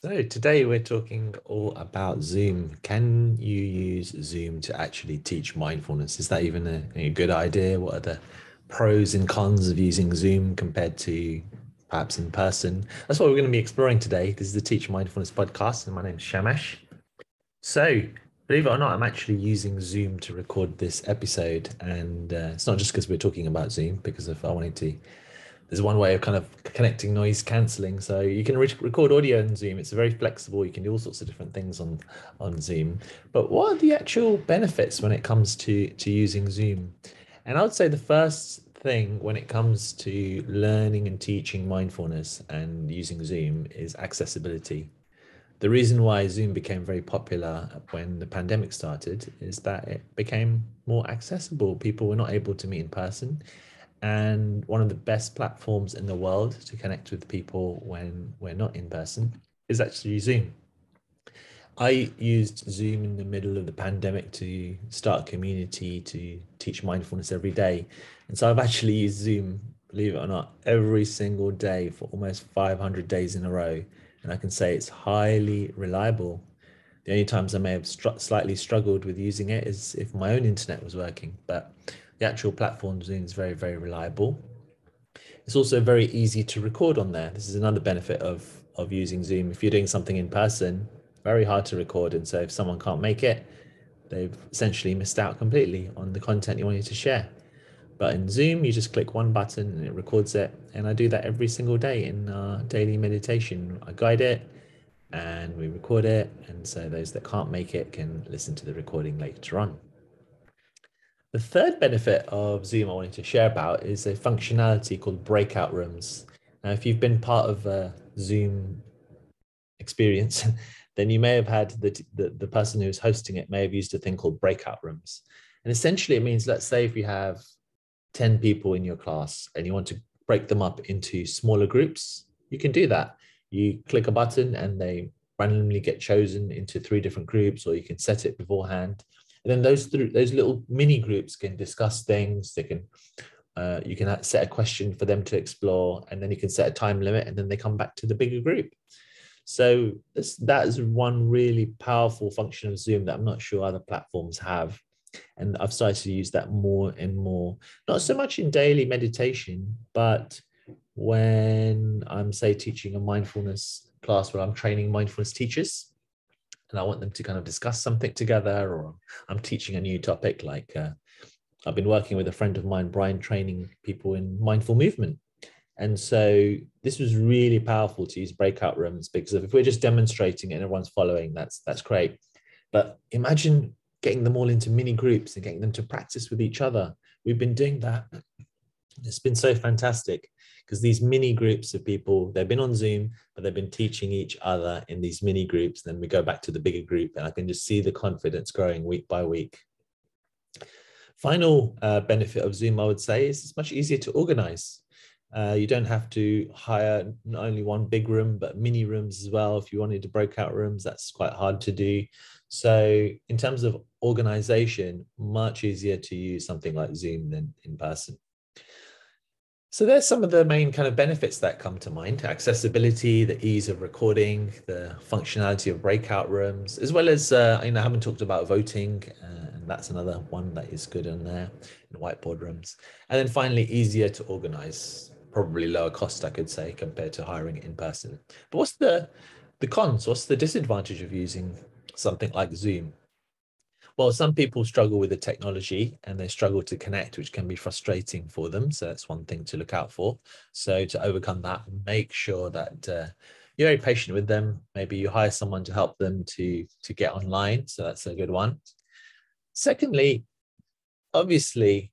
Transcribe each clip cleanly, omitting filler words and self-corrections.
So today we're talking all about Zoom. Can you use Zoom to actually teach mindfulness? Is that even a good idea? What are the pros and cons of using Zoom compared to perhaps in person? That's what we're going to be exploring today. This is the Teach Mindfulness podcast, and my name is Shamash. So, believe it or not, I'm actually using Zoom to record this episode, and it's not just because we're talking about Zoom, because if I wanted to, there's one way of kind of connecting noise cancelling. So you can record audio on Zoom. It's very flexible. You can do all sorts of different things on Zoom. But what are the actual benefits when it comes to using Zoom? And I would say the first thing when it comes to learning and teaching mindfulness and using Zoom is accessibility. The reason why Zoom became very popular when the pandemic started is that it became more accessible. People were not able to meet in person. And one of the best platforms in the world to connect with people when we're not in person is actually Zoom. I used Zoom in the middle of the pandemic to start a community to teach mindfulness every day. And so I've actually used Zoom, believe it or not, every single day for almost 500 days in a row. And I can say it's highly reliable. The only times I may have slightly struggled with using it is if my own internet was working, but the actual platform Zoom is very, very reliable. It's also very easy to record on there. This is another benefit of using Zoom. If you're doing something in person, very hard to record. And so if someone can't make it, they've essentially missed out completely on the content you wanted to share. But in Zoom, you just click one button and it records it. And I do that every single day in daily meditation. I guide it and we record it. And so those that can't make it can listen to the recording later on. The third benefit of Zoom I wanted to share about is a functionality called breakout rooms. Now, if you've been part of a Zoom experience, then you may have had the person who's hosting it may have used a thing called breakout rooms. And essentially it means, let's say if you have 10 people in your class and you want to break them up into smaller groups, you can do that. You click a button and they randomly get chosen into 3 different groups, or you can set it beforehand. And then those little mini groups can discuss things. They can you can set a question for them to explore, and then you can set a time limit, and then they come back to the bigger group. So that is one really powerful function of Zoom that I'm not sure other platforms have. And I've started to use that more and more, not so much in daily meditation, but when I'm, say, teaching a mindfulness class where I'm training mindfulness teachers and I want them to kind of discuss something together, or I'm teaching a new topic. Like I've been working with a friend of mine, Brian, training people in mindful movement. And so this was really powerful to use breakout rooms, because if we're just demonstrating and everyone's following, that's great. But imagine getting them all into mini groups and getting them to practice with each other. We've been doing that. It's been so fantastic, because these mini groups of people, they've been on Zoom, but they've been teaching each other in these mini groups. Then we go back to the bigger group and I can just see the confidence growing week by week. Final benefit of Zoom, I would say, is it's much easier to organize. You don't have to hire not only one big room, but mini rooms as well. If you wanted to breakout rooms, that's quite hard to do. So in terms of organization, much easier to use something like Zoom than in person. So there's some of the main kind of benefits that come to mind: accessibility, the ease of recording, the functionality of breakout rooms, as well as, I haven't talked about voting, and that's another one that is good in there, in whiteboard rooms. And then finally, easier to organize, probably lower cost, I could say, compared to hiring it in person. But what's the cons? What's the disadvantage of using something like Zoom? Well, some people struggle with the technology and they struggle to connect, which can be frustrating for them. So that's one thing to look out for. So to overcome that, make sure that you're very patient with them. Maybe you hire someone to help them to get online. So that's a good one. Secondly, obviously,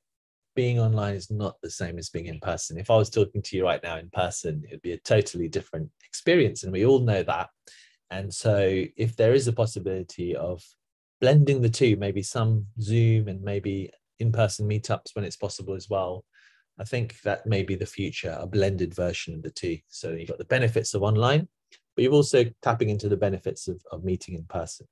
being online is not the same as being in person. If I was talking to you right now in person, it'd be a totally different experience. And we all know that. And so if there is a possibility of blending the two, maybe some Zoom and maybe in-person meetups when it's possible as well, I think that may be the future, a blended version of the two. So you've got the benefits of online, but you're also tapping into the benefits of meeting in person.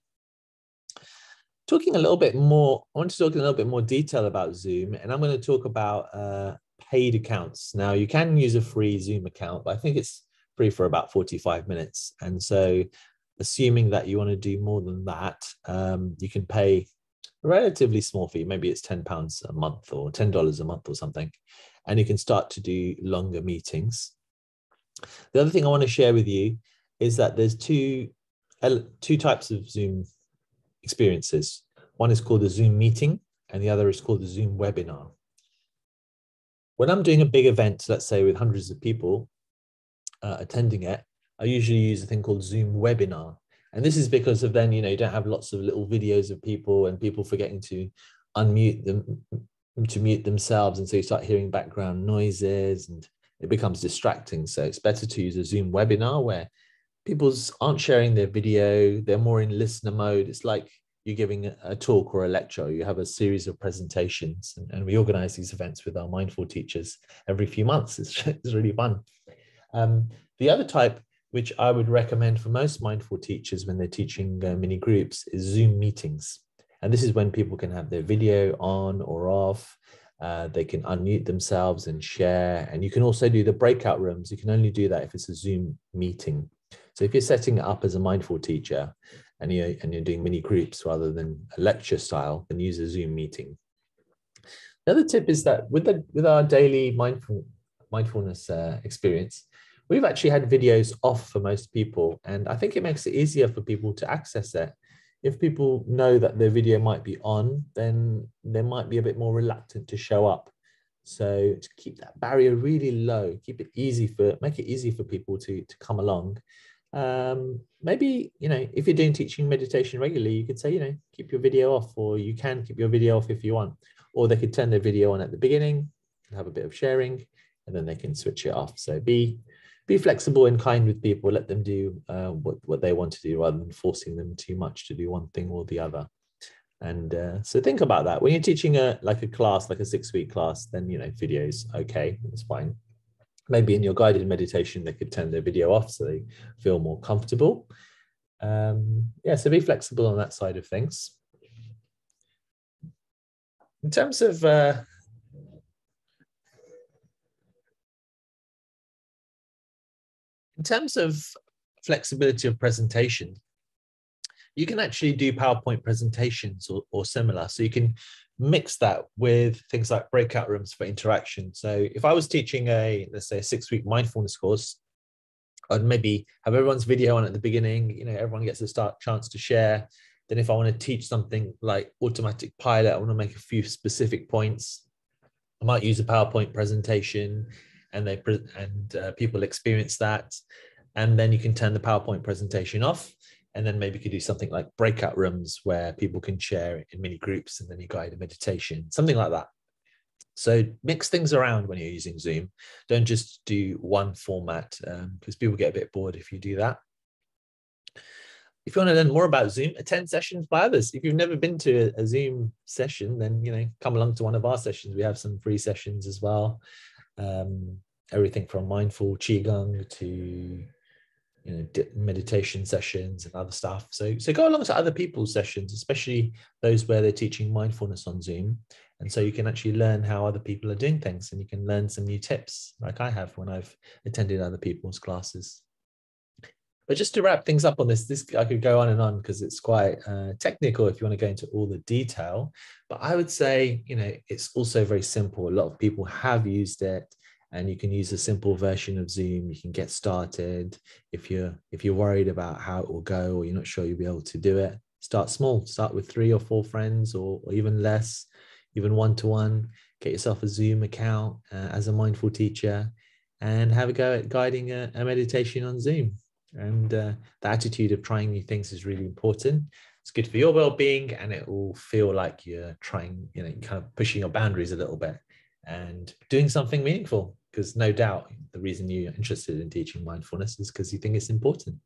Talking a little bit more, I want to talk in a little bit more detail about Zoom, and I'm going to talk about paid accounts. Now, you can use a free Zoom account, but I think it's free for about 45 minutes. And so assuming that you want to do more than that, you can pay a relatively small fee. Maybe it's £10 a month or $10 a month or something. And you can start to do longer meetings. The other thing I want to share with you is that there's two types of Zoom experiences. One is called the Zoom meeting, and the other is called the Zoom webinar. When I'm doing a big event, let's say with hundreds of people attending it, I usually use a thing called Zoom webinar. And this is because of then, you don't have lots of little videos of people and people forgetting to unmute them, to mute themselves. And so you start hearing background noises and it becomes distracting. So it's better to use a Zoom webinar where people aren't sharing their video. They're more in listener mode. It's like you're giving a talk or a lecture. You have a series of presentations, and we organize these events with our mindful teachers every few months. It's really fun. The other type, which I would recommend for most mindful teachers when they're teaching mini groups, is Zoom meetings. And this is when people can have their video on or off. They can unmute themselves and share. And you can also do the breakout rooms. You can only do that if it's a Zoom meeting. So if you're setting it up as a mindful teacher and you're doing mini groups rather than a lecture style, then use a Zoom meeting. The other tip is that with our daily mindfulness experience, we've actually had videos off for most people. And I think it makes it easier for people to access it. If people know that their video might be on, then they might be a bit more reluctant to show up. So to keep that barrier really low, make it easy for people to come along. Maybe, if you're doing teaching meditation regularly, you could say, keep your video off, or you can keep your video off if you want, or they could turn their video on at the beginning and have a bit of sharing, and then they can switch it off. So be flexible and kind with people. Let them do what they want to do rather than forcing them too much to do one thing or the other. And so think about that. When you're teaching a class, like a 6-week class, then, video's okay, it's fine. Maybe in your guided meditation, they could turn their video off so they feel more comfortable. So be flexible on that side of things. In terms of flexibility of presentation, you can actually do PowerPoint presentations or similar. So you can mix that with things like breakout rooms for interaction. So if I was teaching let's say a 6-week mindfulness course, I'd maybe have everyone's video on at the beginning, everyone gets a chance to share. Then if I want to teach something like automatic pilot, I want to make a few specific points, I might use a PowerPoint presentation and people experience that. And then you can turn the PowerPoint presentation off. And then maybe you could do something like breakout rooms where people can share in mini groups, and then you guide a meditation, something like that. So mix things around when you're using Zoom. Don't just do one format, because people get a bit bored if you do that. If you want to learn more about Zoom, attend sessions by others. If you've never been to a Zoom session, then come along to one of our sessions. We have some free sessions as well. Everything from mindful qigong to meditation sessions and other stuff. So go along to other people's sessions, especially those where they're teaching mindfulness on Zoom. And so you can actually learn how other people are doing things, and you can learn some new tips like I have when I've attended other people's classes. But just to wrap things up on this I could go on and on because it's quite technical if you want to go into all the detail. But I would say, it's also very simple. A lot of people have used it, and you can use a simple version of Zoom. You can get started. If you're worried about how it will go, or you're not sure you'll be able to do it, start small. Start with 3 or 4 friends, or even less, even one-to-one. Get yourself a Zoom account as a mindful teacher, and have a go at guiding a meditation on Zoom. And the attitude of trying new things is really important. It's good for your well-being, and it will feel like you're trying, kind of pushing your boundaries a little bit and doing something meaningful, because no doubt the reason you're interested in teaching mindfulness is because you think it's important.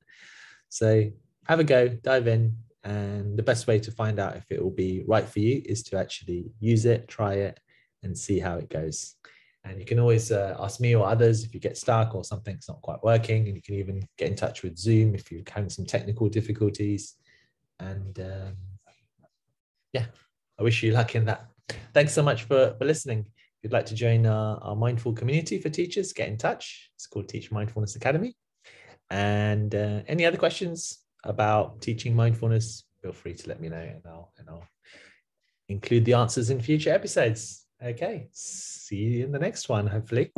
So have a go, dive in, and the best way to find out if it will be right for you is to actually use it, try it, and see how it goes. And you can always ask me or others if you get stuck or something's not quite working, and you can even get in touch with Zoom if you're having some technical difficulties. And I wish you luck in that. Thanks so much for listening. If you'd like to join our mindful community for teachers, get in touch. It's called Teach Mindfulness Academy. And any other questions, about teaching mindfulness, feel free to let me know, and I'll include the answers in future episodes. Okay, see you in the next one, hopefully.